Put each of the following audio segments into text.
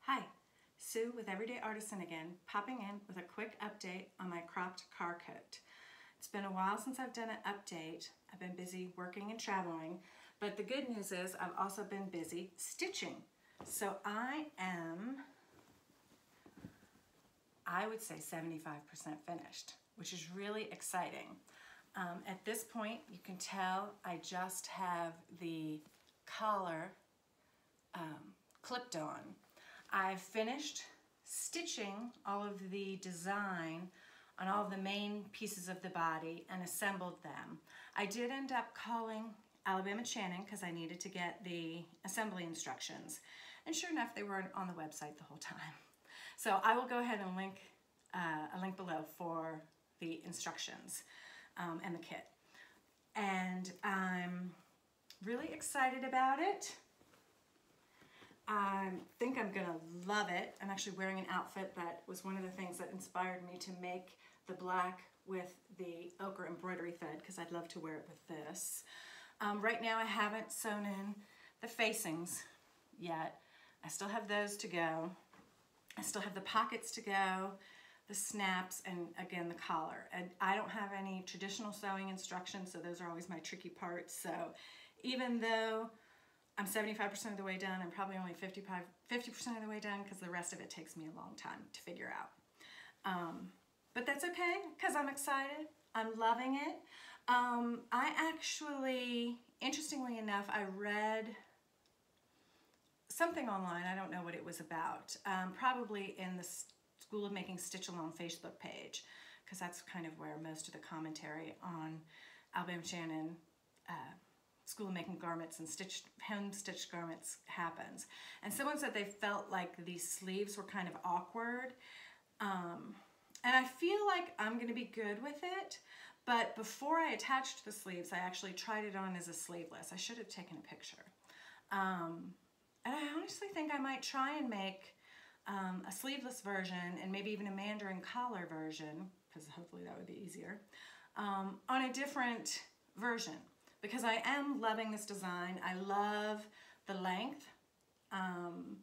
Hi, Sue with Everyday Artisan again, popping in with a quick update on my cropped car coat. It's been a while since I've done an update. I've been busy working and traveling, but the good news is I've also been busy stitching. So I would say 75% finished, which is really exciting. At this point, you can tell I just have the collar clipped on. I've finished stitching all of the design on all of the main pieces of the body and assembled them. I did end up calling Alabama Chanin because I needed to get the assembly instructions. And sure enough, they were on the website the whole time. So I will go ahead and link a link below for the instructions and the kit. And I'm really excited about it. I think I'm gonna love it. I'm actually wearing an outfit that was one of the things that inspired me to make the black with the ochre embroidery thread because I'd love to wear it with this. Right now I haven't sewn in the facings yet. I still have those to go. I still have the pockets to go, the snaps, and again the collar. And I don't have any traditional sewing instructions, so those are always my tricky parts. So even though I'm 75% of the way done, I'm probably only 50% of the way done because the rest of it takes me a long time to figure out. But that's okay because I'm excited. I'm loving it. I actually, interestingly enough, I read something online. I don't know what it was about. Probably in the School of Making Stitch Along Facebook page, because that's kind of where most of the commentary on Alabama Chanin School of Making Garments and home-stitched garments happens. And someone said they felt like these sleeves were kind of awkward. And I feel like I'm going to be good with it. But before I attached the sleeves, I actually tried it on as a sleeveless. I should have taken a picture. And I honestly think I might try and make a sleeveless version and maybe even a mandarin collar version, because hopefully that would be easier, on a different version. Because I am loving this design. I love the length. I'm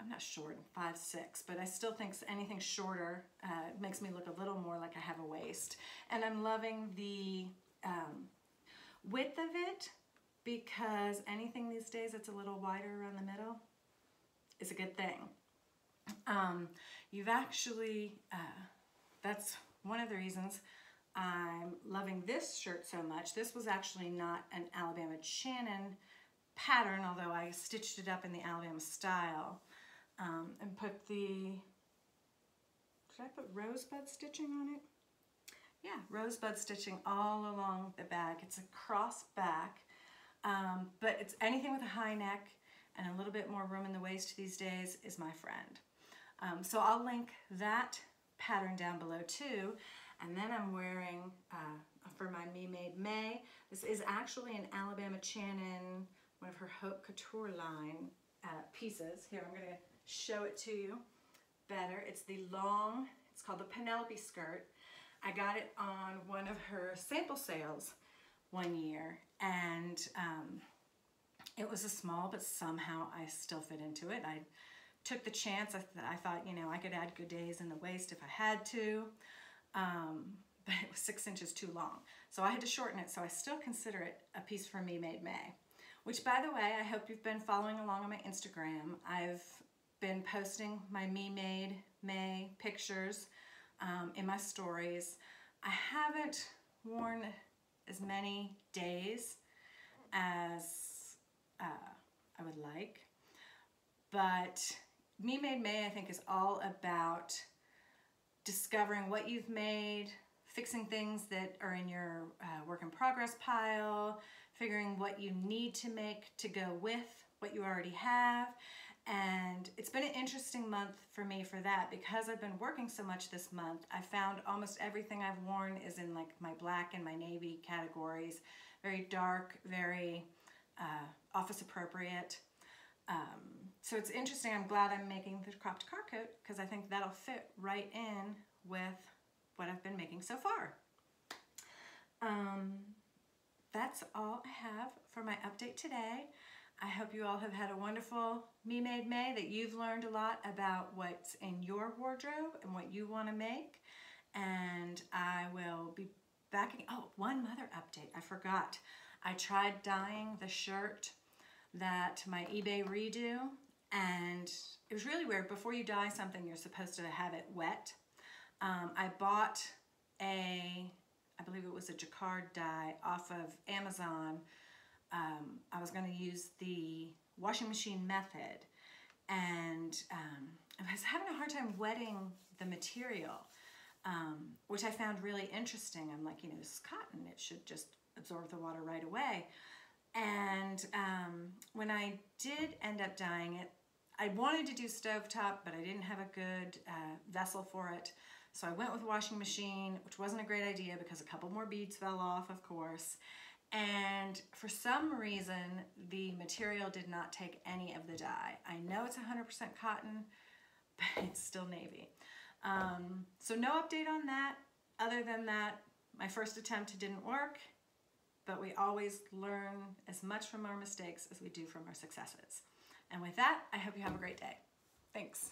not short, I'm 5'6", but I still think anything shorter makes me look a little more like I have a waist. And I'm loving the width of it, because anything these days that's a little wider around the middle is a good thing. You've actually, that's one of the reasons I'm loving this shirt so much. This was actually not an Alabama Chanin pattern, although I stitched it up in the Alabama style and put did I put rosebud stitching on it? Yeah, rosebud stitching all along the back. It's a cross back, but it's anything with a high neck and a little bit more room in the waist these days is my friend. So I'll link that pattern down below too. And then I'm wearing, for my Me Made May, this is actually an Alabama Chanin, one of her Haute Couture line pieces. Here, I'm going to show it to you better. It's the long, it's called the Penelope skirt. I got it on one of her sample sales one year, and it was a small, but somehow I still fit into it. I took the chance. I thought, you know, I could add good days in the waist if I had to. But it was 6 inches too long. So I had to shorten it, so I still consider it a piece for Me Made May. Which, by the way, I hope you've been following along on my Instagram. I've been posting my Me Made May pictures in my stories. I haven't worn as many days as I would like, but Me Made May, I think, is all about discovering what you've made, fixing things that are in your work in progress pile, figuring what you need to make to go with what you already have. And it's been an interesting month for me for that, because I've been working so much this month. I found almost everything I've worn is in like my black and my navy categories, very dark, very office appropriate. So it's interesting. I'm glad I'm making the cropped car coat because I think that'll fit right in with what I've been making so far. That's all I have for my update today. I hope you all have had a wonderful Me Made May, that you've learned a lot about what's in your wardrobe and what you want to make. And I will be back. Oh, one other update. I forgot. I tried dyeing the shirt that my eBay redo, and it was really weird. Before you dye something, you're supposed to have it wet. I bought I believe it was a jacquard dye off of Amazon. I was going to use the washing machine method, and I was having a hard time wetting the material, which I found really interesting. I'm like, this is cotton. It should just absorb the water right away. And when I did end up dyeing it, I wanted to do stovetop, but I didn't have a good vessel for it. So I went with washing machine, which wasn't a great idea because a couple more beads fell off, of course. And for some reason, the material did not take any of the dye. I know it's 100% cotton, but it's still navy. So no update on that. Other than that, my first attempt didn't work, but we always learn as much from our mistakes as we do from our successes. And with that, I hope you have a great day. Thanks.